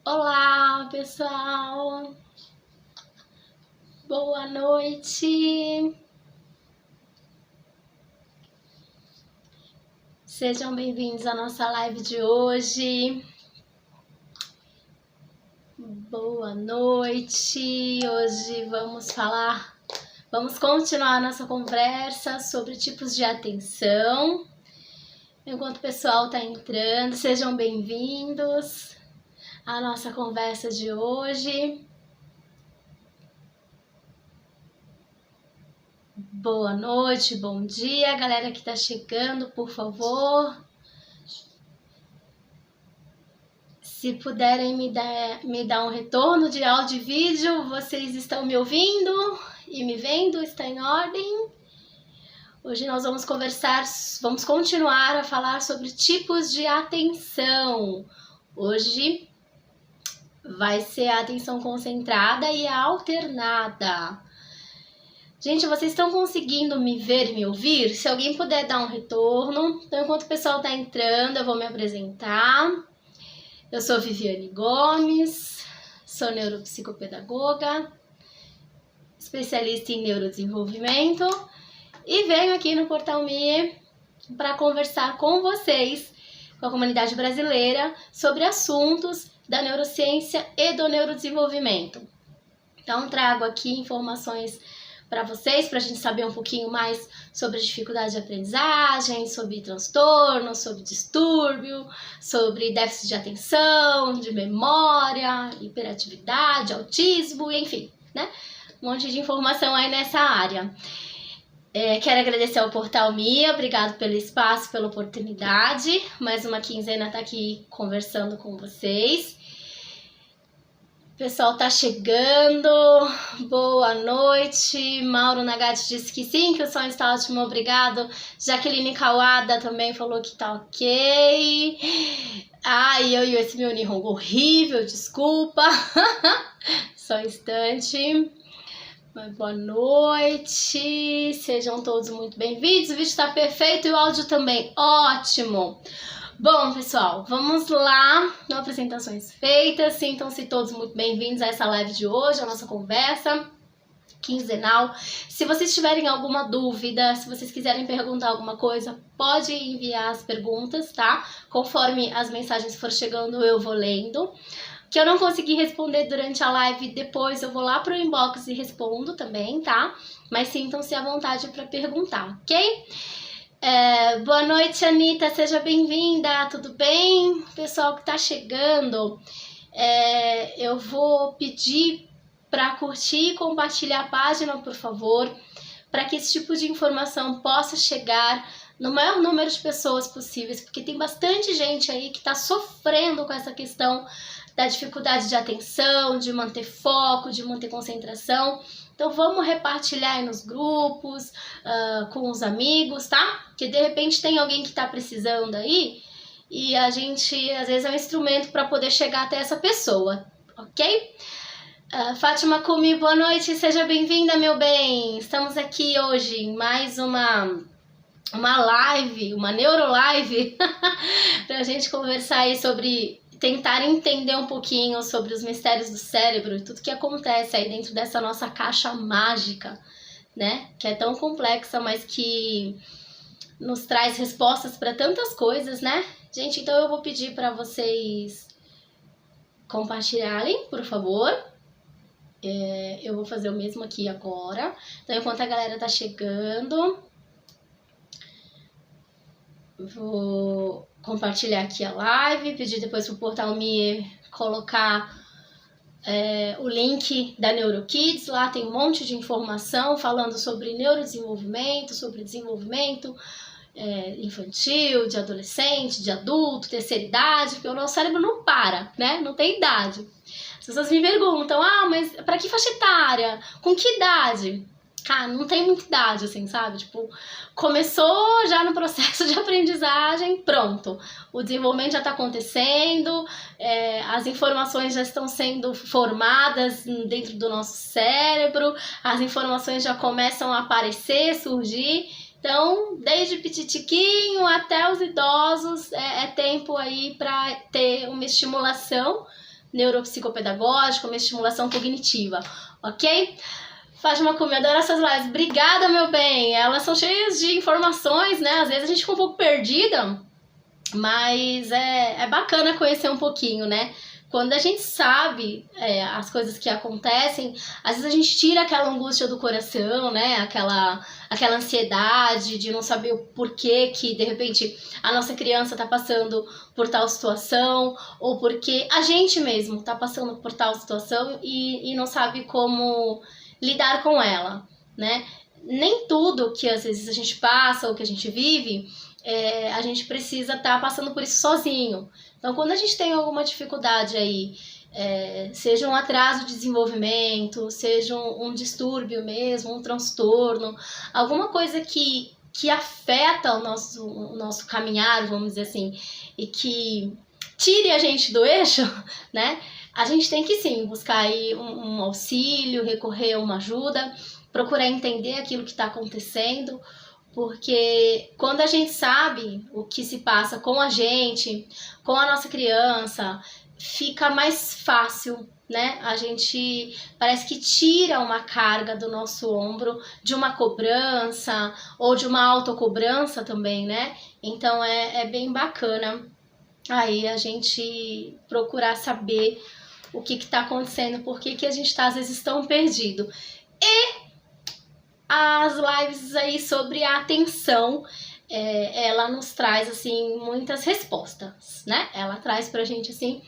Olá, pessoal! Boa noite! Sejam bem-vindos à nossa live de hoje. Boa noite! Hoje vamos continuar nossa conversa sobre tipos de atenção. Enquanto o pessoal está entrando, sejam bem-vindos à nossa conversa de hoje. Boa noite, bom dia, galera que está chegando, por favor. Se puderem me dar um retorno de áudio e vídeo, vocês estão me ouvindo e me vendo? Está em ordem? Hoje nós vamos continuar a falar sobre tipos de atenção. Hoje vai ser a atenção concentrada e a alternada. Gente, vocês estão conseguindo me ver e me ouvir? Se alguém puder dar um retorno. Então, enquanto o pessoal está entrando, eu vou me apresentar. Eu sou Viviane Gomes, sou neuropsicopedagoga, especialista em neurodesenvolvimento e venho aqui no Portal Me para conversar com vocês, com a comunidade brasileira, sobre assuntos da neurociência e do neurodesenvolvimento. Então, trago aqui informações para vocês, para a gente saber um pouquinho mais sobre dificuldade de aprendizagem, sobre transtorno, sobre distúrbio, sobre déficit de atenção, de memória, hiperatividade, autismo, enfim, né? Um monte de informação aí nessa área. Quero agradecer ao Portal Me, obrigado pelo espaço, pela oportunidade. Mais uma quinzena tá aqui conversando com vocês. O pessoal tá chegando, boa noite, Mauro Nagati disse que sim, que o som está ótimo, obrigado. Jaqueline Kawada também falou que tá ok. Ai, esse meu Nihongo horrível, desculpa. Só um instante. Mas boa noite, sejam todos muito bem-vindos, o vídeo tá perfeito e o áudio também, ótimo. Bom, pessoal, vamos lá, apresentações feitas, sintam-se todos muito bem-vindos a essa live de hoje, a nossa conversa quinzenal. Se vocês tiverem alguma dúvida, se vocês quiserem perguntar alguma coisa, pode enviar as perguntas, tá? Conforme as mensagens for chegando, eu vou lendo. Que eu não consegui responder durante a live, depois eu vou lá pro inbox e respondo também, tá? Mas sintam-se à vontade para perguntar, ok? Boa noite, Anitta, seja bem-vinda, tudo bem? Pessoal que tá chegando, eu vou pedir para curtir e compartilhar a página, por favor, para que esse tipo de informação possa chegar no maior número de pessoas possíveis, porque tem bastante gente aí que tá sofrendo com essa questão da dificuldade de atenção, de manter foco, de manter concentração. Então vamos repartilhar aí nos grupos, com os amigos, tá? Porque de repente tem alguém que tá precisando aí e a gente, às vezes, é um instrumento para poder chegar até essa pessoa, ok? Fátima Kumi, boa noite, seja bem-vinda, meu bem! Estamos aqui hoje em mais uma live, uma neurolive, pra gente conversar aí sobre, tentar entender um pouquinho sobre os mistérios do cérebro e tudo que acontece aí dentro dessa nossa caixa mágica, né? Que é tão complexa, mas que nos traz respostas para tantas coisas, né? Gente, então eu vou pedir para vocês compartilharem, por favor. Eu vou fazer o mesmo aqui agora. Então, enquanto a galera tá chegando, vou compartilhar aqui a live, pedir depois pro Portal Me colocar o link da NeuroKids. Lá tem um monte de informação falando sobre neurodesenvolvimento, sobre desenvolvimento infantil, de adolescente, de adulto, terceira idade, porque o nosso cérebro não para, né? Não tem idade. As pessoas me perguntam, mas para que faixa etária? Com que idade? Cara, não tem muita idade, assim, sabe? Tipo, começou já no processo de aprendizagem, pronto. O desenvolvimento já tá acontecendo, as informações já estão sendo formadas dentro do nosso cérebro, as informações já começam a aparecer, surgir. Então, desde pititiquinho até os idosos, é tempo aí para ter uma estimulação, neuropsicopedagógica, uma estimulação cognitiva, ok? Fátima Kumi, adoro essas lives. Obrigada, meu bem. Elas são cheias de informações, né? Às vezes a gente fica um pouco perdida, mas é bacana conhecer um pouquinho, né? Quando a gente sabe as coisas que acontecem, às vezes a gente tira aquela angústia do coração, né? Aquela ansiedade de não saber o porquê que, de repente, a nossa criança tá passando por tal situação, ou porque a gente mesmo tá passando por tal situação e não sabe como lidar com ela, né? Nem tudo que às vezes a gente passa ou que a gente vive, a gente precisa estar passando por isso sozinho. Então, quando a gente tem alguma dificuldade aí, seja um atraso de desenvolvimento, seja um distúrbio mesmo, um transtorno, alguma coisa que afeta o nosso caminhar, vamos dizer assim, e que tire a gente do eixo, né? A gente tem que sim buscar aí um auxílio, recorrer a uma ajuda, procurar entender aquilo que está acontecendo, porque quando a gente sabe o que se passa com a gente, com a nossa criança, fica mais fácil, né? A gente parece que tira uma carga do nosso ombro de uma cobrança ou de uma autocobrança também, né? Então é bem bacana aí a gente procurar saber o que está acontecendo, por que a gente está às vezes tão perdido. E as lives aí sobre a atenção, ela nos traz assim muitas respostas, né? Ela traz pra gente assim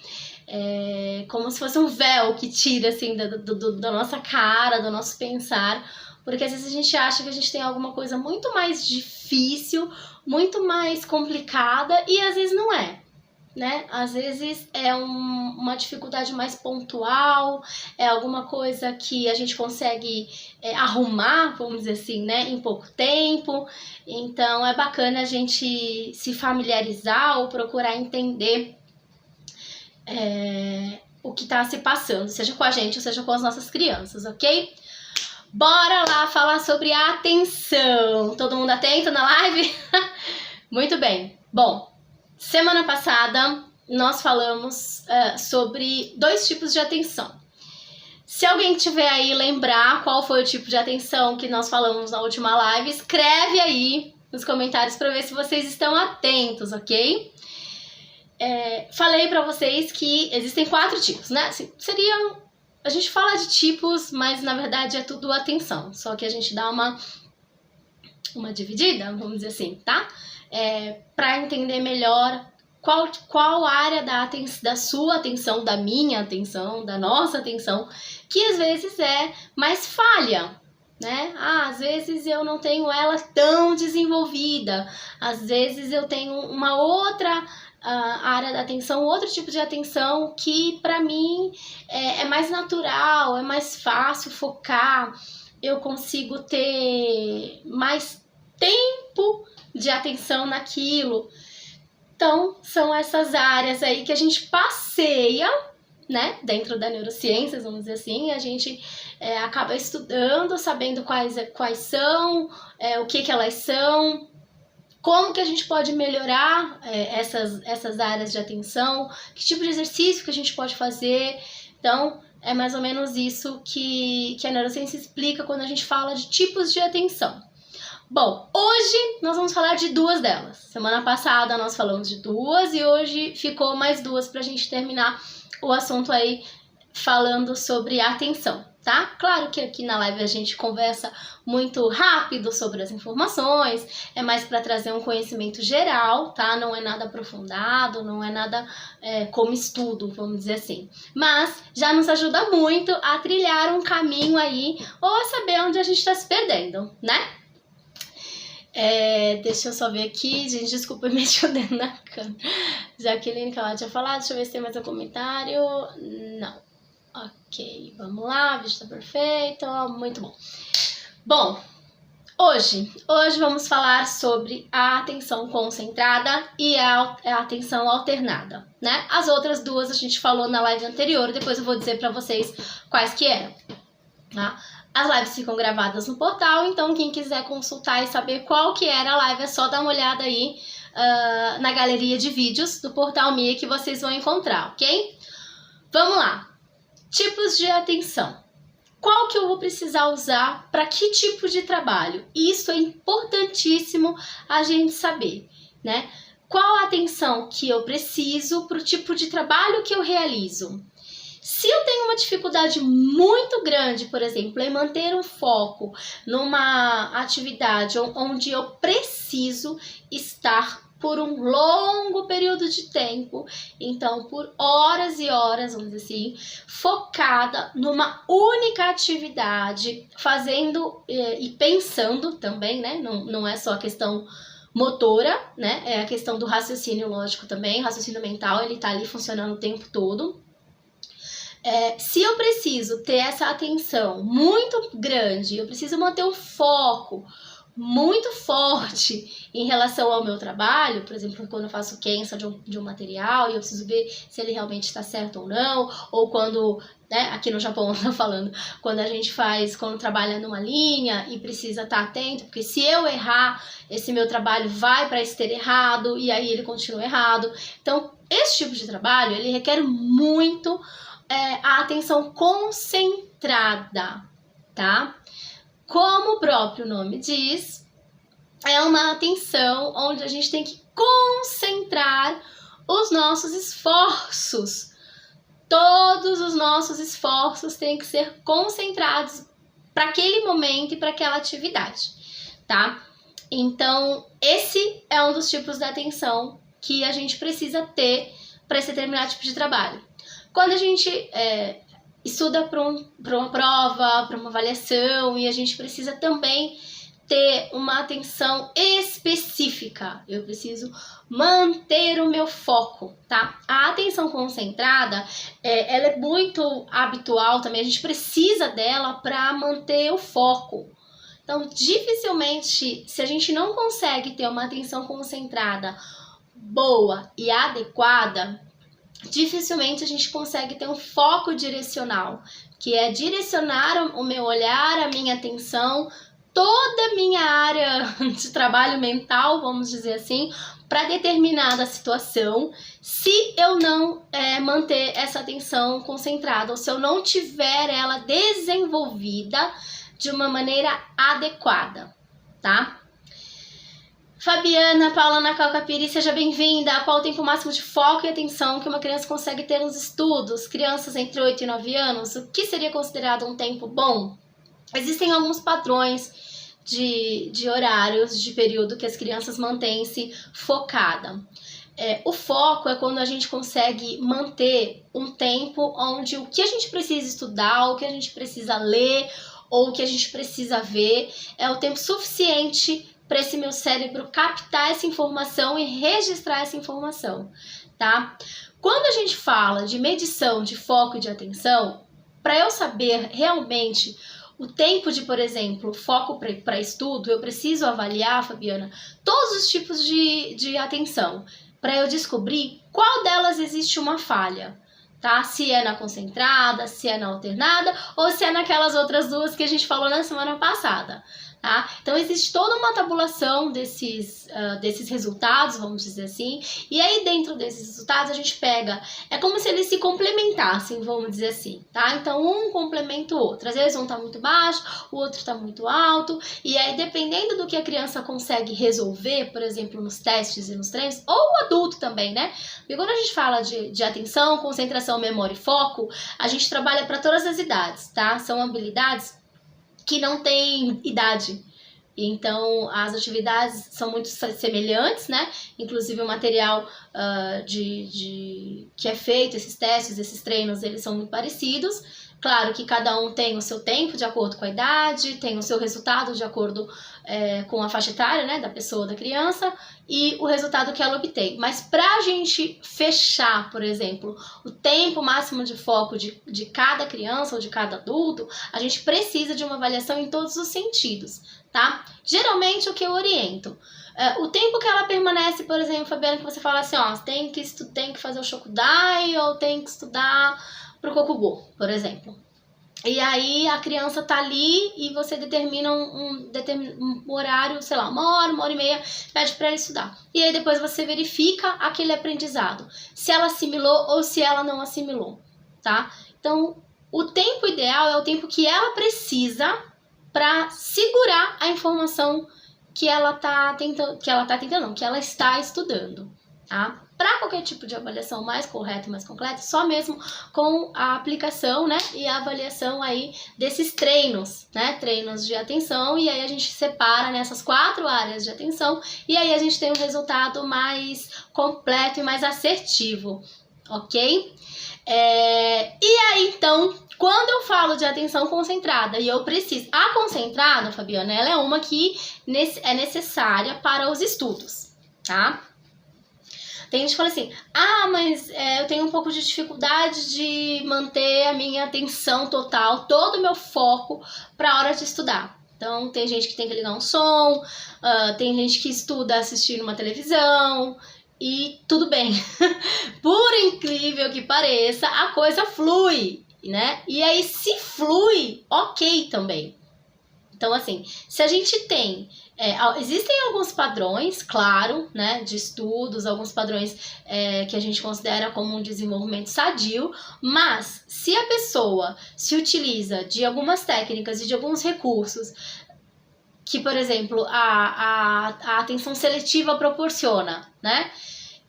como se fosse um véu que tira assim da nossa cara, do nosso pensar, porque às vezes a gente acha que a gente tem alguma coisa muito mais difícil, muito mais complicada, e às vezes não é, né? Às vezes é uma dificuldade mais pontual, é alguma coisa que a gente consegue arrumar, vamos dizer assim, né, em pouco tempo. Então é bacana a gente se familiarizar ou procurar entender o que está se passando, seja com a gente ou seja com as nossas crianças, ok? Bora lá falar sobre a atenção. Todo mundo atento na live? Muito bem. Bom, semana passada nós falamos sobre 2 tipos de atenção. Se alguém tiver aí lembrar qual foi o tipo de atenção que nós falamos na última live, escreve aí nos comentários para ver se vocês estão atentos, ok? Falei para vocês que existem 4 tipos, né? A gente fala de tipos, mas na verdade é tudo atenção, só que a gente dá uma dividida, vamos dizer assim, tá? Para entender melhor qual área da sua atenção, da minha atenção, da nossa atenção, que às vezes é mais falha, né? Às vezes eu não tenho ela tão desenvolvida, às vezes eu tenho uma outra área da atenção, outro tipo de atenção que para mim é mais natural, é mais fácil focar, eu consigo ter mais tempo de atenção naquilo. Então, são essas áreas aí que a gente passeia, né, dentro da neurociências, vamos dizer assim, a gente acaba estudando, sabendo quais são, o que elas são, como que a gente pode melhorar essas áreas de atenção, que tipo de exercício que a gente pode fazer. Então, é mais ou menos isso que a neurociência explica quando a gente fala de tipos de atenção. Bom, hoje nós vamos falar de 2 delas. Semana passada nós falamos de 2 e hoje ficou mais 2 pra gente terminar o assunto aí falando sobre a atenção, tá? Claro que aqui na live a gente conversa muito rápido sobre as informações, é mais para trazer um conhecimento geral, tá? Não é nada aprofundado, não é nada como estudo, vamos dizer assim. Mas já nos ajuda muito a trilhar um caminho aí ou a saber onde a gente está se perdendo, né? Deixa eu só ver aqui, gente, desculpa, eu meti o dedo na câmera. Jaqueline, que ela tinha falado, deixa eu ver se tem mais um comentário. Não. Ok, vamos lá, o vídeo tá perfeito, muito bom. Bom, hoje vamos falar sobre a atenção concentrada e a atenção alternada, né? As outras 2 a gente falou na live anterior, depois eu vou dizer pra vocês quais que eram, tá? As lives ficam gravadas no portal, então quem quiser consultar e saber qual que era a live é só dar uma olhada aí na galeria de vídeos do portal Mia que vocês vão encontrar, ok? Vamos lá. Tipos de atenção. Qual que eu vou precisar usar para que tipo de trabalho? Isso é importantíssimo a gente saber, né? Qual a atenção que eu preciso para o tipo de trabalho que eu realizo? Se eu tenho uma dificuldade muito grande, por exemplo, em manter um foco numa atividade onde eu preciso estar por um longo período de tempo, então por horas e horas, vamos dizer assim, focada numa única atividade, fazendo e pensando também, né? Não é só a questão motora, né? É a questão do raciocínio lógico também, raciocínio mental, ele tá ali funcionando o tempo todo. Se eu preciso ter essa atenção muito grande, eu preciso manter o foco muito forte em relação ao meu trabalho, por exemplo, quando eu faço cancel de um material e eu preciso ver se ele realmente está certo ou não, ou quando, né, aqui no Japão eu tô falando, quando trabalha numa linha e precisa estar atento, porque se eu errar, esse meu trabalho vai para esteira errado e aí ele continua errado. Então, esse tipo de trabalho, ele requer muito a atenção concentrada, tá? Como o próprio nome diz, é uma atenção onde a gente tem que concentrar os nossos esforços. Todos os nossos esforços têm que ser concentrados para aquele momento e para aquela atividade, tá? Então, esse é um dos tipos de atenção que a gente precisa ter para esse determinado tipo de trabalho. Quando a gente estuda para uma prova, para uma avaliação, e a gente precisa também ter uma atenção específica, eu preciso manter o meu foco, tá? A atenção concentrada, ela é muito habitual também, a gente precisa dela para manter o foco. Então, dificilmente, se a gente não consegue ter uma atenção concentrada boa e adequada, dificilmente a gente consegue ter um foco direcional, que é direcionar o meu olhar, a minha atenção, toda a minha área de trabalho mental, vamos dizer assim, para determinada situação, se eu não manter essa atenção concentrada, ou se eu não tiver ela desenvolvida de uma maneira adequada, tá? Fabiana Paula Nakaucapiri, seja bem-vinda. Qual o tempo máximo de foco e atenção que uma criança consegue ter nos estudos? Crianças entre 8 e 9 anos, o que seria considerado um tempo bom? Existem alguns padrões de horários, de período que as crianças mantêm-se focada. O foco é quando a gente consegue manter um tempo onde o que a gente precisa estudar, o que a gente precisa ler, ou o que a gente precisa ver, é o tempo suficiente para esse meu cérebro captar essa informação e registrar essa informação, tá? Quando a gente fala de medição de foco e de atenção, para eu saber realmente o tempo de, por exemplo, foco para estudo, eu preciso avaliar, Fabiana, todos os tipos de atenção, para eu descobrir qual delas existe uma falha, tá? Se é na concentrada, se é na alternada, ou se é naquelas outras duas que a gente falou na semana passada. Tá? Então existe toda uma tabulação desses resultados, vamos dizer assim, e aí dentro desses resultados a gente pega, é como se eles se complementassem, vamos dizer assim, tá? Então um complementa o outro, às vezes um tá muito baixo, o outro tá muito alto, e aí dependendo do que a criança consegue resolver, por exemplo, nos testes e nos treinos, ou o adulto também, né? Porque quando a gente fala de atenção, concentração, memória e foco, a gente trabalha para todas as idades, tá? São habilidades que não tem idade. Então, as atividades são muito semelhantes, né? Inclusive, o material que é feito, esses testes, esses treinos, eles são muito parecidos. Claro que cada um tem o seu tempo de acordo com a idade, tem o seu resultado de acordo com a faixa etária, né, da pessoa, da criança, e o resultado que ela obtém. Mas para a gente fechar, por exemplo, o tempo máximo de foco de cada criança ou de cada adulto, a gente precisa de uma avaliação em todos os sentidos, tá? Geralmente, o que eu oriento? O tempo que ela permanece, por exemplo, Fabiana, que você fala assim, ó, tem que fazer o Shokudai ou tem que estudar pro Kokugo, por exemplo. E aí a criança tá ali e você determina um horário, sei lá, uma hora e meia, pede para ela estudar. E aí depois você verifica aquele aprendizado, se ela assimilou ou se ela não assimilou, tá? Então, o tempo ideal é o tempo que ela precisa para segurar a informação que ela está estudando, tá? Para qualquer tipo de avaliação mais correta e mais completa, só mesmo com a aplicação, né, e a avaliação aí desses treinos, né, treinos de atenção, e aí a gente separa nessas 4 áreas de atenção, e aí a gente tem um resultado mais completo e mais assertivo, ok? E aí, então, quando eu falo de atenção concentrada e eu preciso... A concentrada, Fabiana, ela é uma que é necessária para os estudos, tá? Tem gente que fala assim, mas eu tenho um pouco de dificuldade de manter a minha atenção total, todo o meu foco para a hora de estudar. Então, tem gente que tem que ligar um som, tem gente que estuda assistindo uma televisão, e tudo bem. Por incrível que pareça, a coisa flui, né? E aí, se flui, ok também. Então, assim, se a gente tem... existem alguns padrões, claro, né, de estudos, alguns padrões que a gente considera como um desenvolvimento sadio, mas se a pessoa se utiliza de algumas técnicas e de alguns recursos que, por exemplo, a atenção seletiva proporciona, né,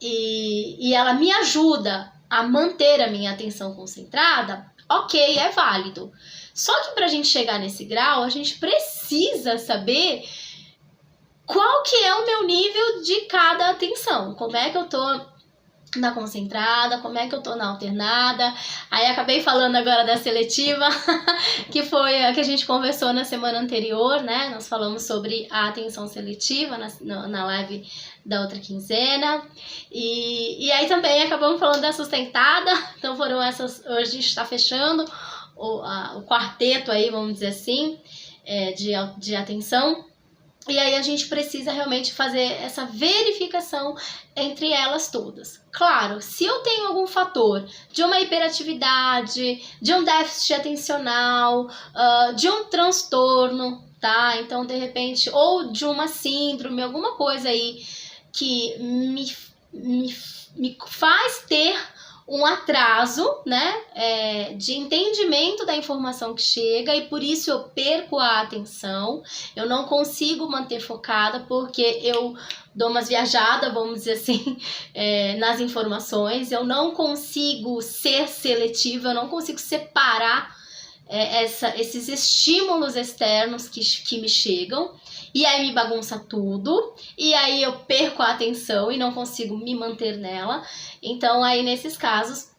e ela me ajuda a manter a minha atenção concentrada, ok, é válido. Só que para a gente chegar nesse grau, a gente precisa saber qual que é o meu nível de cada atenção. Como é que eu tô na concentrada, como é que eu tô na alternada. Aí acabei falando agora da seletiva, que foi a que a gente conversou na semana anterior, né? Nós falamos sobre a atenção seletiva na live da outra quinzena. E aí também acabamos falando da sustentada. Então foram essas, hoje a gente está fechando o quarteto aí, vamos dizer assim, de atenção. E aí a gente precisa realmente fazer essa verificação entre elas todas. Claro, se eu tenho algum fator de uma hiperatividade, de um déficit atencional, de um transtorno, tá? Então, de repente, ou de uma síndrome, alguma coisa aí que me faz ter um atraso, né, de entendimento da informação que chega, e por isso eu perco a atenção, eu não consigo manter focada porque eu dou umas viajadas, vamos dizer assim, nas informações, eu não consigo ser seletiva, eu não consigo separar esses estímulos externos que me chegam, e aí me bagunça tudo, e aí eu perco a atenção e não consigo me manter nela. Então aí nesses casos,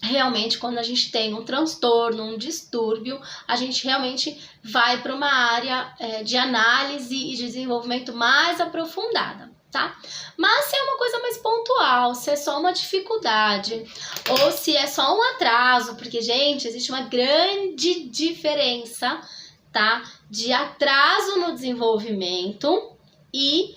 realmente quando a gente tem um transtorno, um distúrbio, a gente realmente vai para uma área de análise e de desenvolvimento mais aprofundada, tá? Mas se é uma coisa mais pontual, se é só uma dificuldade, ou se é só um atraso, porque, gente, existe uma grande diferença, tá? De atraso no desenvolvimento e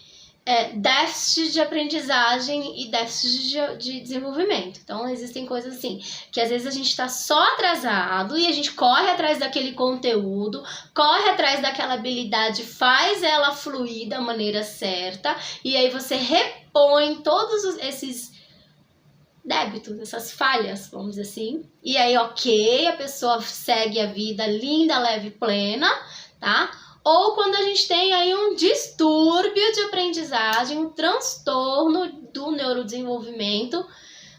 déficit de aprendizagem e déficit de desenvolvimento. Então, existem coisas assim, que às vezes a gente está só atrasado e a gente corre atrás daquele conteúdo, corre atrás daquela habilidade, faz ela fluir da maneira certa, e aí você repõe todos esses débitos, essas falhas, vamos dizer assim, e aí, ok, a pessoa segue a vida linda, leve, plena, tá? Ou quando a gente tem aí um distúrbio de aprendizagem, um transtorno do neurodesenvolvimento,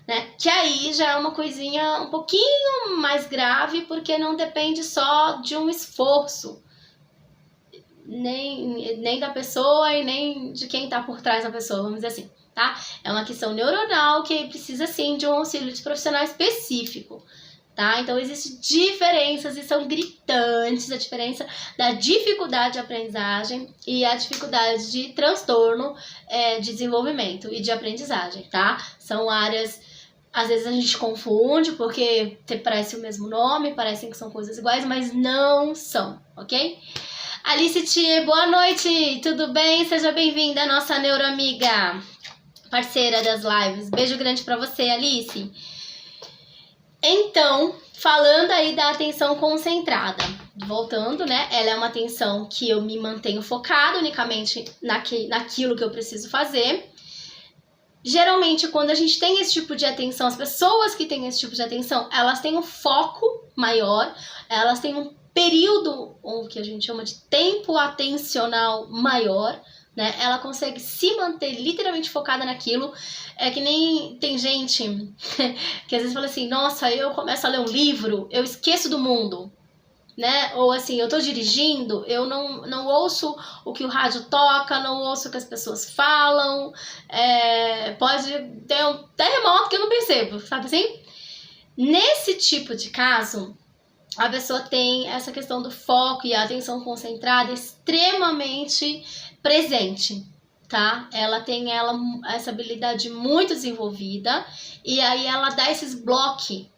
né? Que aí já é uma coisinha um pouquinho mais grave, porque não depende só de um esforço, nem da pessoa e nem de quem está por trás da pessoa, vamos dizer assim, tá? É uma questão neuronal que precisa, sim, de um auxílio de profissional específico. Tá? Então, existem diferenças e são gritantes, a diferença da dificuldade de aprendizagem e a dificuldade de transtorno de desenvolvimento e de aprendizagem, tá? São áreas, às vezes a gente confunde porque parece o mesmo nome, parecem que são coisas iguais, mas não são, ok? Alice Thier, boa noite, tudo bem? Seja bem-vinda, nossa neuroamiga, parceira das lives. Beijo grande pra você, Alice. Então, falando aí da atenção concentrada, voltando, né? Ela é uma atenção que eu me mantenho focada unicamente naquilo que eu preciso fazer. Geralmente, quando a gente tem esse tipo de atenção, as pessoas que têm esse tipo de atenção, elas têm um foco maior, elas têm um período, o que a gente chama de tempo atencional maior, né? Ela consegue se manter literalmente focada naquilo. É que nem tem gente que às vezes fala assim, nossa, eu começo a ler um livro, eu esqueço do mundo. Né? Ou assim, eu tô dirigindo, eu não ouço o que o rádio toca, não ouço o que as pessoas falam, pode ter um terremoto que eu não percebo, sabe assim? Nesse tipo de caso, a pessoa tem essa questão do foco e a atenção concentrada extremamente presente, tá? Ela tem essa habilidade muito desenvolvida e aí ela dá esses bloqueios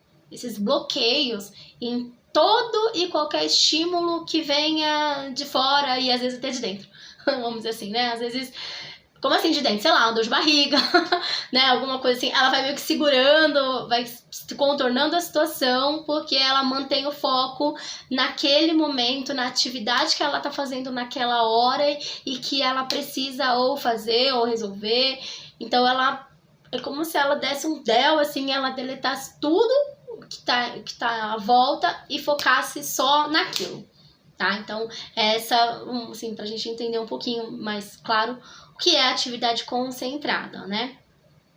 em todo e qualquer estímulo que venha de fora e às vezes até de dentro. Vamos dizer assim, né? Às vezes, como assim de dentro? Sei lá, uma dor de barriga, né? Alguma coisa assim. Ela vai meio que segurando, vai contornando a situação, porque ela mantém o foco naquele momento, na atividade que ela tá fazendo naquela hora e que ela precisa ou fazer ou resolver. Então ela é como se ela desse um del, assim, ela deletasse tudo que tá à volta e focasse só naquilo, tá? Então, assim, pra gente entender um pouquinho mais claro o que é atividade concentrada, né?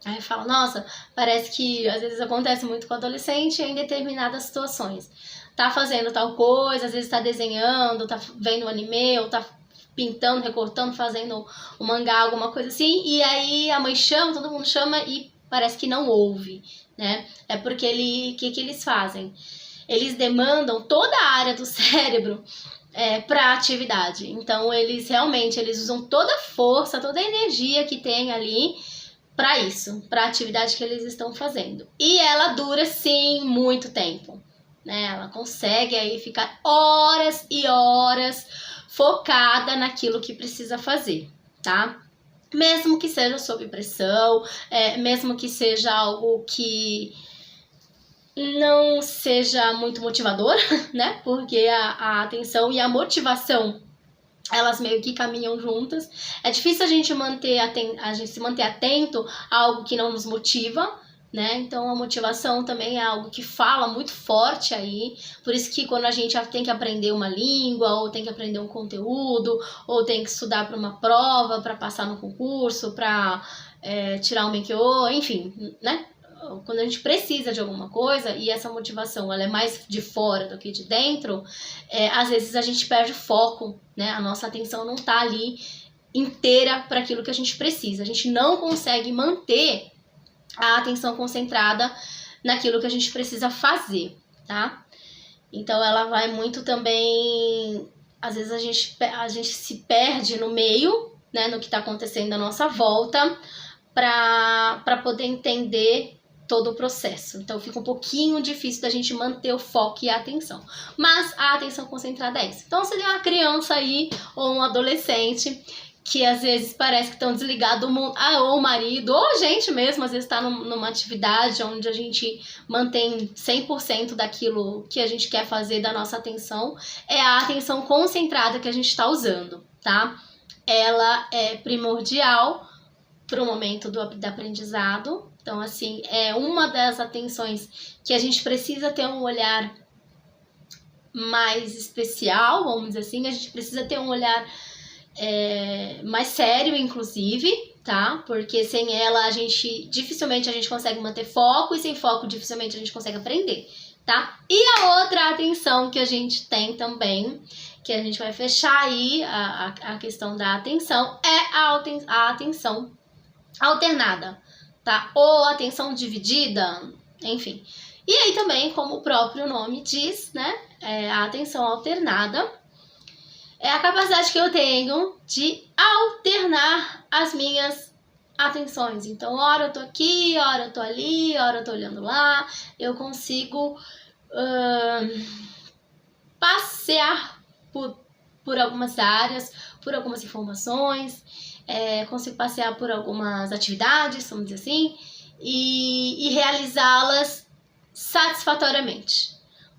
Aí fala, nossa, parece que às vezes acontece muito com adolescente em determinadas situações. Tá fazendo tal coisa, às vezes tá desenhando, tá vendo um anime, ou tá pintando, recortando, fazendo um mangá, alguma coisa assim, e aí a mãe chama, todo mundo chama e parece que não ouve, né? É porque que eles fazem? Eles demandam toda a área do cérebro para atividade. Então eles usam toda a força, toda a energia que tem ali para isso, para a atividade que eles estão fazendo. E ela dura sim muito tempo, né? Ela consegue aí ficar horas e horas focada naquilo que precisa fazer, tá? Mesmo que seja sob pressão, mesmo que seja algo que não seja muito motivador, né? Porque a atenção e a motivação, elas meio que caminham juntas. É difícil a gente se manter atento a algo que não nos motiva, né? Então a motivação também é algo que fala muito forte aí. Por isso que quando a gente tem que aprender uma língua, ou tem que aprender um conteúdo, ou tem que estudar para uma prova, para passar no concurso, para tirar um Menkyo, enfim, né? Quando a gente precisa de alguma coisa e essa motivação ela é mais de fora do que de dentro, às vezes a gente perde o foco, né? A nossa atenção não tá ali inteira para aquilo que a gente precisa. A gente não consegue manter a atenção concentrada naquilo que a gente precisa fazer, tá? Então ela vai muito também, às vezes a gente se perde no meio, né, no que está acontecendo à nossa volta, para poder entender todo o processo. Então fica um pouquinho difícil da gente manter o foco e a atenção. Mas a atenção concentrada é isso. Então você tem uma criança aí, ou um adolescente, que às vezes parece que estão desligados do mundo, ou o marido, ou a gente mesmo, às vezes está numa atividade onde a gente mantém 100% daquilo que a gente quer fazer da nossa atenção, é a atenção concentrada que a gente está usando, tá? Ela é primordial para o momento do aprendizado. Então, assim, é uma das atenções que a gente precisa ter um olhar mais especial, vamos dizer assim, a gente precisa ter um olhar mais sério, inclusive, tá? Porque sem ela dificilmente a gente consegue manter foco e sem foco dificilmente a gente consegue aprender, tá? E a outra atenção que a gente tem também, que a gente vai fechar aí a questão da atenção, é a atenção alternada, tá? Ou atenção dividida, enfim. E aí também, como o próprio nome diz, né? A atenção alternada é a capacidade que eu tenho de alternar as minhas atenções. Então, hora eu tô aqui, hora eu tô ali, hora eu tô olhando lá. Eu consigo passear por algumas áreas, por algumas informações, consigo passear por algumas atividades, vamos dizer assim, e realizá-las satisfatoriamente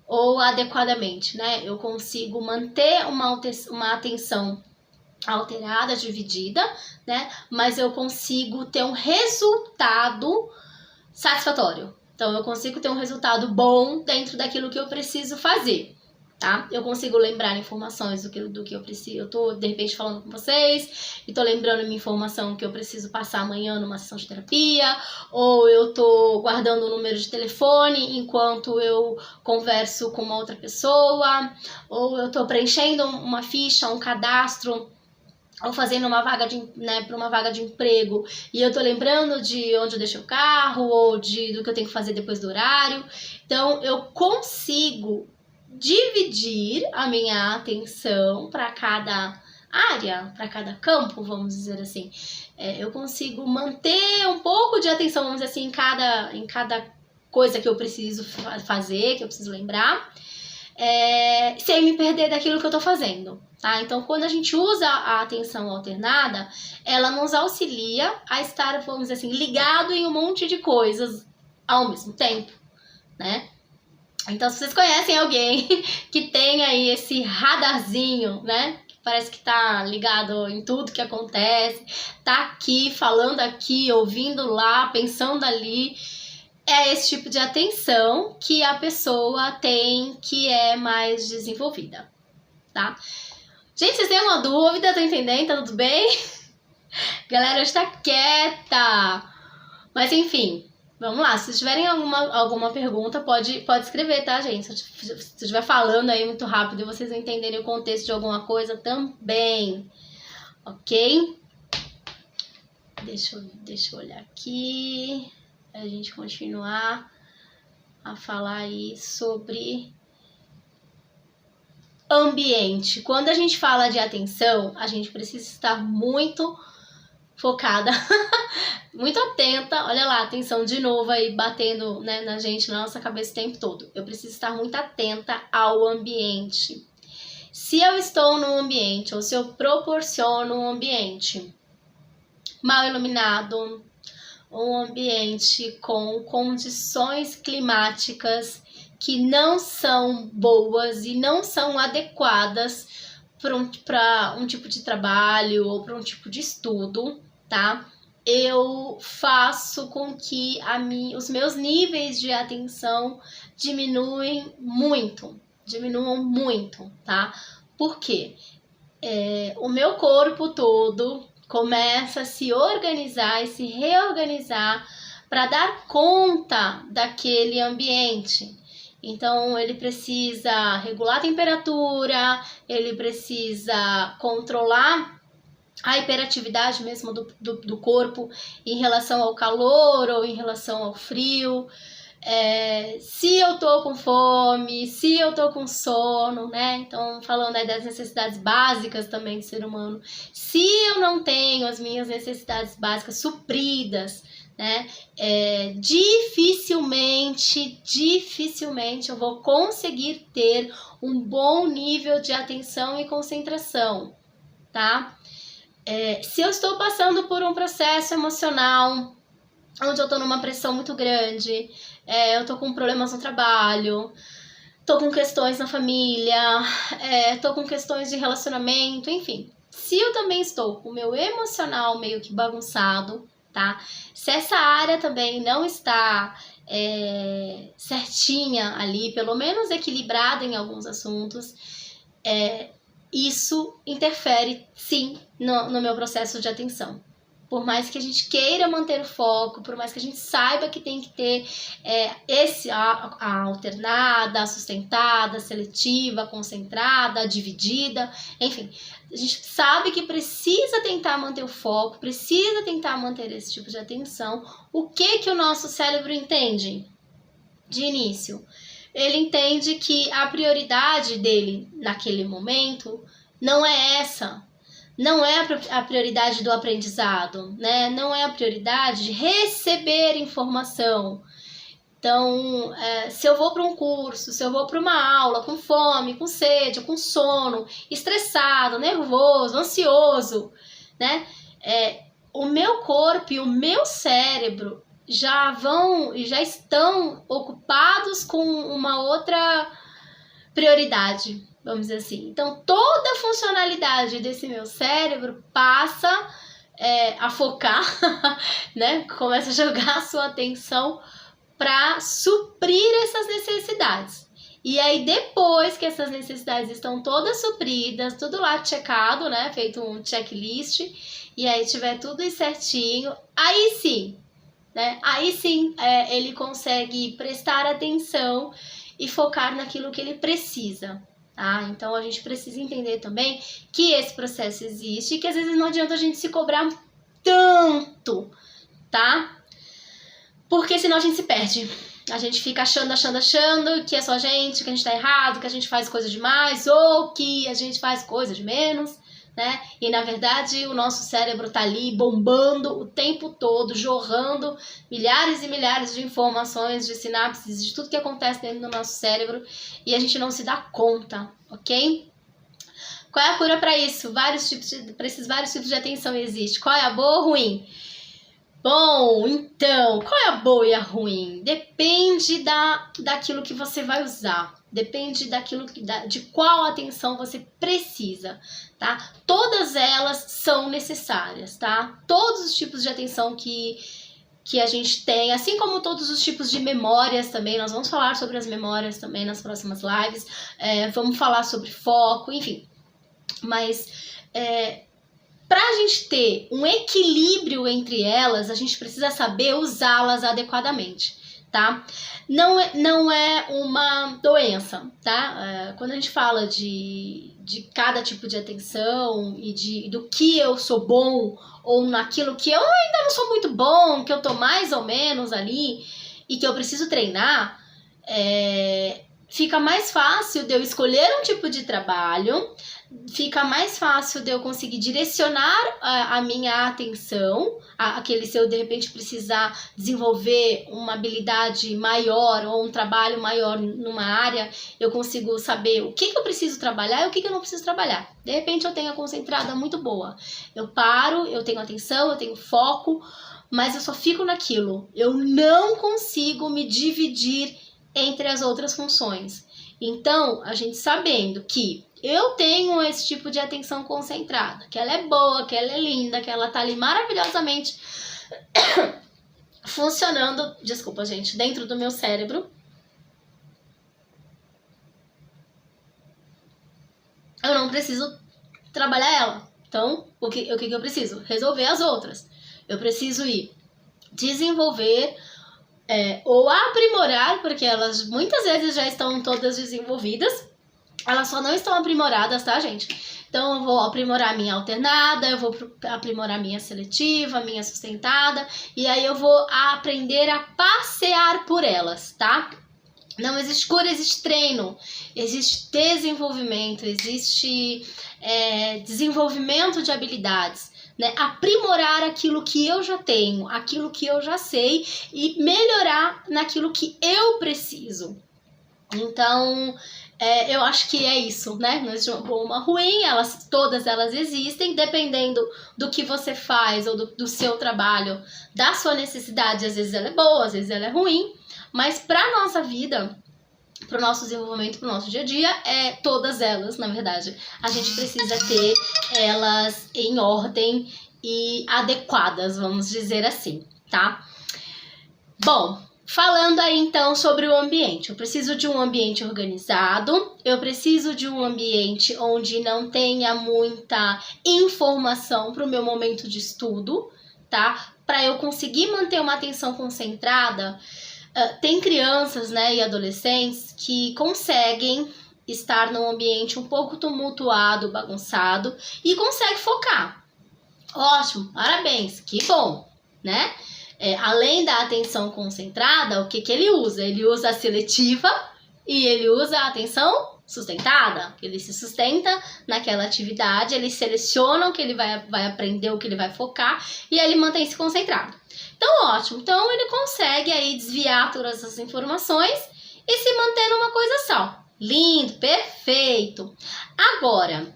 ou adequadamente, né? Eu consigo manter uma atenção alterada, dividida, né? Mas eu consigo ter um resultado satisfatório. Então, eu consigo ter um resultado bom dentro daquilo que eu preciso fazer, tá? Eu consigo lembrar informações do que eu preciso. Eu tô, de repente, falando com vocês e tô lembrando uma informação que eu preciso passar amanhã numa sessão de terapia, ou eu tô guardando o número de telefone enquanto eu converso com uma outra pessoa, ou eu tô preenchendo uma ficha, um cadastro, ou fazendo uma vaga para uma vaga de emprego, e eu tô lembrando de onde eu deixei o carro, ou do que eu tenho que fazer depois do horário. Então, eu consigo dividir a minha atenção para cada área, para cada campo, vamos dizer assim. Eu consigo manter um pouco de atenção, vamos dizer assim, em cada coisa que eu preciso fazer, que eu preciso lembrar, sem me perder daquilo que eu tô fazendo, tá? Então, quando a gente usa a atenção alternada, ela nos auxilia a estar, vamos dizer assim, ligado em um monte de coisas ao mesmo tempo, né? Então, se vocês conhecem alguém que tem aí esse radarzinho, né? Que parece que tá ligado em tudo que acontece, tá aqui, falando aqui, ouvindo lá, pensando ali, é esse tipo de atenção que a pessoa tem, que é mais desenvolvida, tá? Gente, vocês têm uma dúvida? Tô entendendo? Tá tudo bem? Galera, hoje tá quieta. Mas enfim, vamos lá. Se tiverem alguma pergunta, pode escrever, tá, gente? Se eu estiver falando aí muito rápido e vocês não entenderem o contexto de alguma coisa também, ok? Deixa eu olhar aqui, a gente continuar a falar aí sobre ambiente. Quando a gente fala de atenção, a gente precisa estar muito focada, muito atenta. Olha lá, atenção de novo aí batendo, né, na gente, na nossa cabeça o tempo todo. Eu preciso estar muito atenta ao ambiente. Se eu estou num ambiente, ou se eu proporciono um ambiente mal iluminado, um ambiente com condições climáticas que não são boas e não são adequadas para um tipo de trabalho ou para um tipo de estudo, tá? Eu faço com que os meus níveis de atenção diminuam muito, tá? Por quê? O meu corpo todo começa a se organizar e se reorganizar para dar conta daquele ambiente. Então, ele precisa regular a temperatura, ele precisa controlar a hiperatividade mesmo do corpo em relação ao calor ou em relação ao frio. Se eu tô com fome, se eu tô com sono, né? Então, falando aí das necessidades básicas também do ser humano. Se eu não tenho as minhas necessidades básicas supridas, né? Dificilmente eu vou conseguir ter um bom nível de atenção e concentração, tá? Se eu estou passando por um processo emocional onde eu tô numa pressão muito grande, eu tô com problemas no trabalho, tô com questões na família, tô com questões de relacionamento, enfim. Se eu também estou com o meu emocional meio que bagunçado, tá? Se essa área também não está certinha ali, pelo menos equilibrada em alguns assuntos, isso interfere, sim, no meu processo de atenção. Por mais que a gente queira manter o foco, por mais que a gente saiba que tem que ter a alternada, a sustentada, a seletiva, a concentrada, a dividida, enfim. A gente sabe que precisa tentar manter o foco, precisa tentar manter esse tipo de atenção. O que o nosso cérebro entende? De início, ele entende que a prioridade dele naquele momento não é essa. Não é a prioridade do aprendizado, né? Não é a prioridade de receber informação. Então, se eu vou para um curso, se eu vou para uma aula com fome, com sede, com sono, estressado, nervoso, ansioso, né? O meu corpo e o meu cérebro já estão ocupados com uma outra prioridade, vamos dizer assim. Então, toda a funcionalidade desse meu cérebro passa a focar, né? Começa a jogar a sua atenção para suprir essas necessidades. E aí, depois que essas necessidades estão todas supridas, tudo lá checado, né? Feito um checklist, e aí tiver tudo certinho, aí sim, né? Aí sim ele consegue prestar atenção e focar naquilo que ele precisa. Tá? Então a gente precisa entender também que esse processo existe e que às vezes não adianta a gente se cobrar tanto, tá? Porque senão a gente se perde. A gente fica achando que é só a gente, que a gente tá errado, que a gente faz coisa demais ou que a gente faz coisa de menos, né? E na verdade o nosso cérebro tá ali bombando o tempo todo, jorrando milhares e milhares de informações, de sinapses, de tudo que acontece dentro do nosso cérebro e a gente não se dá conta, ok? Qual é a cura para isso? Para esses vários tipos de atenção existe. Qual é a boa ou ruim? Bom, então, qual é a boa e a ruim? Depende daquilo que você vai usar. Depende de qual atenção você precisa, tá? Todas elas são necessárias, tá? Todos os tipos de atenção que a gente tem, assim como todos os tipos de memórias também, nós vamos falar sobre as memórias também nas próximas lives, vamos falar sobre foco, enfim. Mas para a gente ter um equilíbrio entre elas, a gente precisa saber usá-las adequadamente, tá? Não é uma doença, tá? Quando a gente fala de cada tipo de atenção e do que eu sou bom ou naquilo que eu ainda não sou muito bom, que eu tô mais ou menos ali e que eu preciso treinar, fica mais fácil de eu escolher um tipo de trabalho, fica mais fácil de eu conseguir direcionar a minha atenção, se eu de repente precisar desenvolver uma habilidade maior ou um trabalho maior numa área, eu consigo saber o que eu preciso trabalhar e o que eu não preciso trabalhar. De repente eu tenho a concentrada muito boa, eu paro, eu tenho atenção, eu tenho foco, mas eu só fico naquilo, eu não consigo me dividir entre as outras funções. Então, a gente sabendo que eu tenho esse tipo de atenção concentrada, que ela é boa, que ela é linda, que ela tá ali maravilhosamente funcionando, desculpa gente, dentro do meu cérebro, eu não preciso trabalhar ela. Então, o que eu preciso? Resolver as outras. Eu preciso ir desenvolver ou aprimorar, porque elas muitas vezes já estão todas desenvolvidas, elas só não estão aprimoradas, tá, gente? Então, eu vou aprimorar a minha alternada, eu vou aprimorar a minha seletiva, a minha sustentada, e aí eu vou aprender a passear por elas, tá? Não existe cura, existe treino, existe desenvolvimento, existe desenvolvimento de habilidades, né? Aprimorar aquilo que eu já tenho, aquilo que eu já sei e melhorar naquilo que eu preciso. Então, eu acho que é isso, né? Não existe uma boa ou uma ruim, todas elas existem, dependendo do que você faz ou do seu trabalho, da sua necessidade, às vezes ela é boa, às vezes ela é ruim, mas para nossa vida, para o nosso desenvolvimento, para o nosso dia a dia, todas elas, na verdade, a gente precisa ter elas em ordem e adequadas, vamos dizer assim, tá? Bom, falando aí então sobre o ambiente, eu preciso de um ambiente organizado, eu preciso de um ambiente onde não tenha muita informação para o meu momento de estudo, tá? Para eu conseguir manter uma atenção concentrada. Tem crianças, né, e adolescentes que conseguem estar num ambiente um pouco tumultuado, bagunçado e consegue focar. Ótimo, parabéns, que bom, né? Além da atenção concentrada, o que ele usa? Ele usa a seletiva e ele usa a atenção sustentada. Ele se sustenta naquela atividade, ele seleciona o que ele vai aprender, o que ele vai focar e ele mantém-se concentrado. Então, ótimo. Então, ele consegue aí desviar todas essas informações e se manter numa coisa só. Lindo, perfeito. Agora,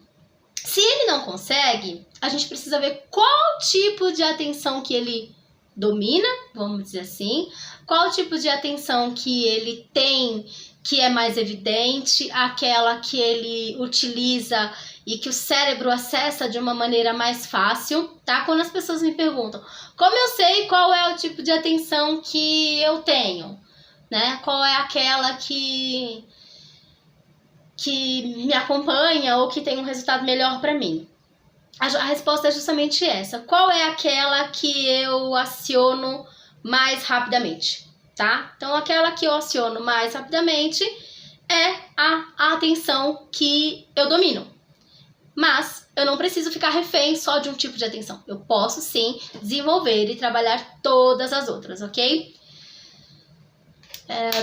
se ele não consegue, a gente precisa ver qual tipo de atenção que ele domina, vamos dizer assim, qual tipo de atenção que ele tem que é mais evidente, aquela que ele utiliza e que o cérebro acessa de uma maneira mais fácil, tá? Quando as pessoas me perguntam, como eu sei qual é o tipo de atenção que eu tenho, né? Qual é aquela que me acompanha ou que tem um resultado melhor para mim? A resposta é justamente essa. Qual é aquela que eu aciono mais rapidamente, tá? Então, aquela que eu aciono mais rapidamente é a atenção que eu domino. Mas eu não preciso ficar refém só de um tipo de atenção. Eu posso, sim, desenvolver e trabalhar todas as outras, ok?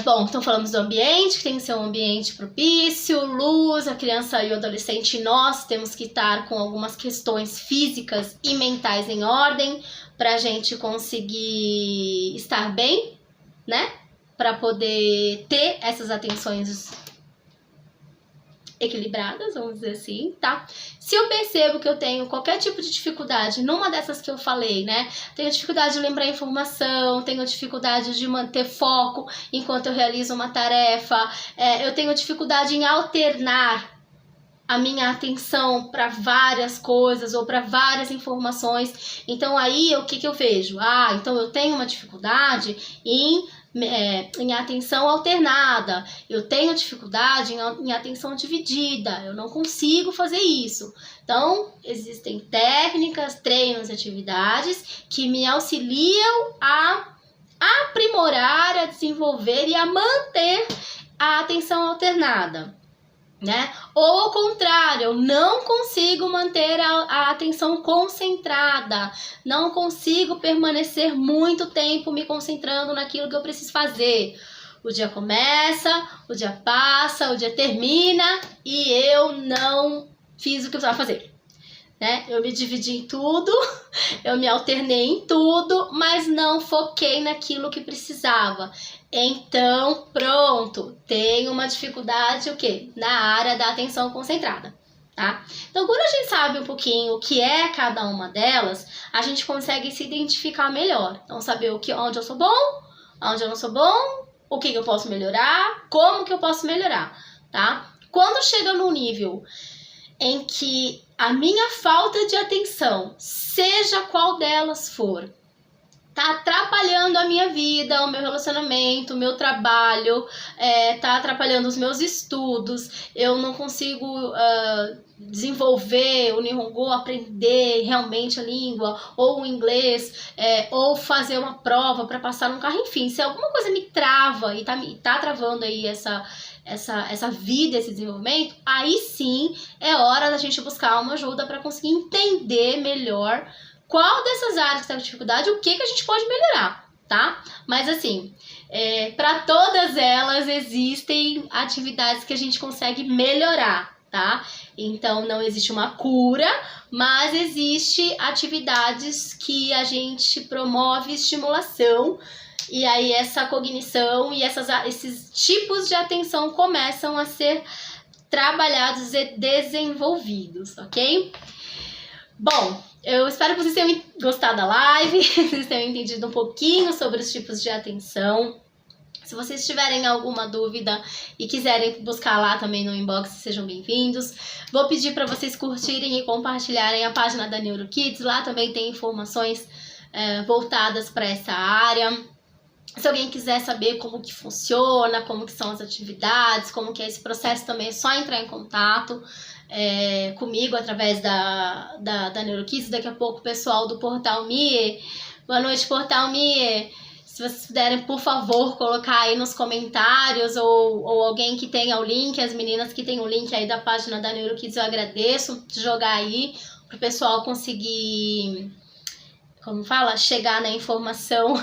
Bom, então falamos do ambiente, que tem que ser um ambiente propício, luz, a criança e o adolescente, nós temos que estar com algumas questões físicas e mentais em ordem para a gente conseguir estar bem, né? Para poder ter essas atenções equilibradas, vamos dizer assim, tá? Se eu percebo que eu tenho qualquer tipo de dificuldade numa dessas que eu falei, né? Tenho dificuldade de lembrar informação, tenho dificuldade de manter foco enquanto eu realizo uma tarefa, eu tenho dificuldade em alternar a minha atenção para várias coisas ou para várias informações. Então aí o que eu vejo? Então eu tenho uma dificuldade em atenção alternada, eu tenho dificuldade em atenção dividida, eu não consigo fazer isso. Então, existem técnicas, treinos e atividades que me auxiliam a aprimorar, a desenvolver e a manter a atenção alternada, né? Ou ao contrário, eu não consigo manter a atenção concentrada, não consigo permanecer muito tempo me concentrando naquilo que eu preciso fazer. O dia começa, o dia passa, o dia termina e eu não fiz o que eu precisava fazer, né? Eu me dividi em tudo, eu me alternei em tudo, mas não foquei naquilo que precisava. Então, pronto, tem uma dificuldade o quê? Na área da atenção concentrada, tá? Então, quando a gente sabe um pouquinho o que é cada uma delas, a gente consegue se identificar melhor. Então, saber onde eu sou bom, onde eu não sou bom, o que eu posso melhorar, como que eu posso melhorar, tá? Quando chega no nível em que a minha falta de atenção, seja qual delas for, tá atrapalhando a minha vida, o meu relacionamento, o meu trabalho, tá atrapalhando os meus estudos, eu não consigo desenvolver o Nihongo, aprender realmente a língua, ou o inglês, ou fazer uma prova para passar num carro, enfim, se alguma coisa me trava e tá travando aí essa vida, esse desenvolvimento, aí sim é hora da gente buscar uma ajuda para conseguir entender melhor qual dessas áreas que está com dificuldade, o que a gente pode melhorar, tá? Mas assim, para todas elas existem atividades que a gente consegue melhorar, tá? Então não existe uma cura, mas existe atividades que a gente promove estimulação e aí essa cognição e esses tipos de atenção começam a ser trabalhados e desenvolvidos, ok? Bom, eu espero que vocês tenham gostado da live, vocês tenham entendido um pouquinho sobre os tipos de atenção. Se vocês tiverem alguma dúvida e quiserem buscar lá também no inbox, sejam bem-vindos. Vou pedir para vocês curtirem e compartilharem a página da NeuroKids, lá também tem informações voltadas para essa área. Se alguém quiser saber como que funciona, como que são as atividades, como que é esse processo também, é só entrar em contato comigo através da NeuroKids. Daqui a pouco o pessoal do Portal Mie. Boa noite, Portal Mie. Se vocês puderem, por favor, colocar aí nos comentários ou alguém que tenha o link, as meninas que tem o link aí da página da NeuroKids, eu agradeço de jogar aí para o pessoal conseguir, como fala, chegar na informação,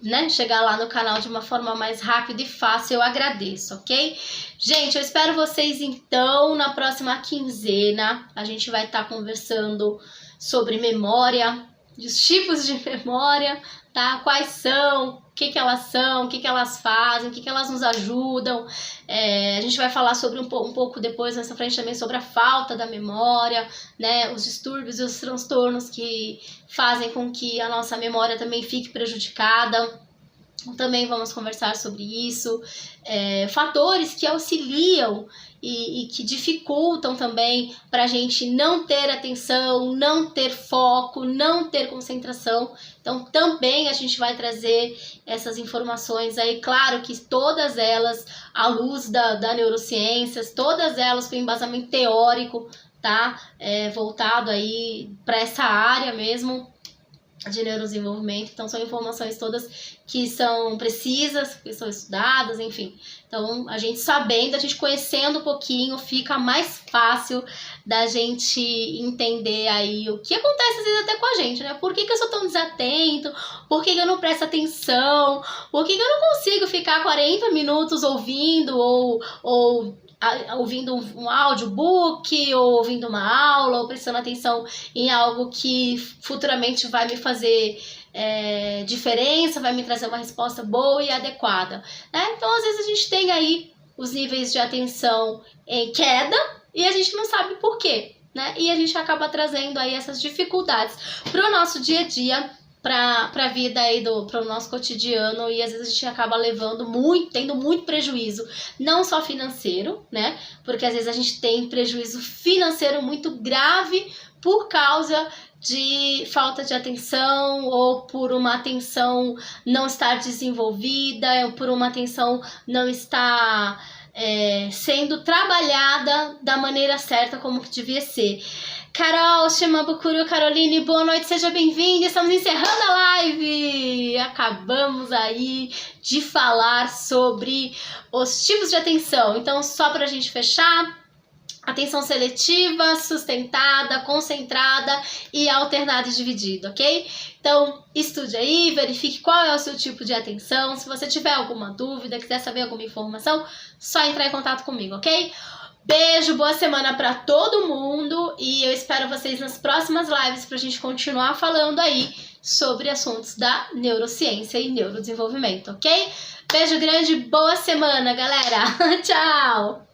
né? Chegar lá no canal de uma forma mais rápida e fácil, eu agradeço, ok? Gente, eu espero vocês então na próxima quinzena. A gente vai estar conversando sobre memória, os tipos de memória, tá? Quais são, o que elas são, o que elas fazem, o que elas nos ajudam. A gente vai falar sobre um pouco depois, nessa frente também, sobre a falta da memória, né? Os distúrbios e os transtornos que fazem com que a nossa memória também fique prejudicada. Também vamos conversar sobre isso, fatores que auxiliam e que dificultam também para a gente não ter atenção, não ter foco, não ter concentração. Então também a gente vai trazer essas informações aí, claro que todas elas à luz da neurociências, todas elas com embasamento teórico, tá? Voltado aí para essa área mesmo de neurodesenvolvimento. Então são informações todas que são precisas, que são estudadas, enfim. Então a gente sabendo, a gente conhecendo um pouquinho, fica mais fácil da gente entender aí o que acontece às vezes até com a gente, né? Por que eu sou tão desatento? Por que eu não presto atenção? Por que eu não consigo ficar 40 minutos ouvindo ou ouvindo um audiobook, ou ouvindo uma aula, ou prestando atenção em algo que futuramente vai me fazer diferença, vai me trazer uma resposta boa e adequada, né? Então, às vezes a gente tem aí os níveis de atenção em queda e a gente não sabe por quê, né? E a gente acaba trazendo aí essas dificuldades para o nosso dia a dia, para a vida aí para o nosso cotidiano, e às vezes a gente acaba tendo muito prejuízo, não só financeiro, né? Porque às vezes a gente tem prejuízo financeiro muito grave por causa de falta de atenção, ou por uma atenção não estar desenvolvida, ou por uma atenção não estar sendo trabalhada da maneira certa como que devia ser. Carol, Shimabukuro, Caroline, boa noite, seja bem-vinda. Estamos encerrando a live. Acabamos aí de falar sobre os tipos de atenção. Então, só para a gente fechar: atenção seletiva, sustentada, concentrada e alternada e dividida, ok? Então, estude aí, verifique qual é o seu tipo de atenção. Se você tiver alguma dúvida, quiser saber alguma informação, só entrar em contato comigo, ok? Beijo, boa semana pra todo mundo e eu espero vocês nas próximas lives pra gente continuar falando aí sobre assuntos da neurociência e neurodesenvolvimento, ok? Beijo grande, boa semana, galera! Tchau!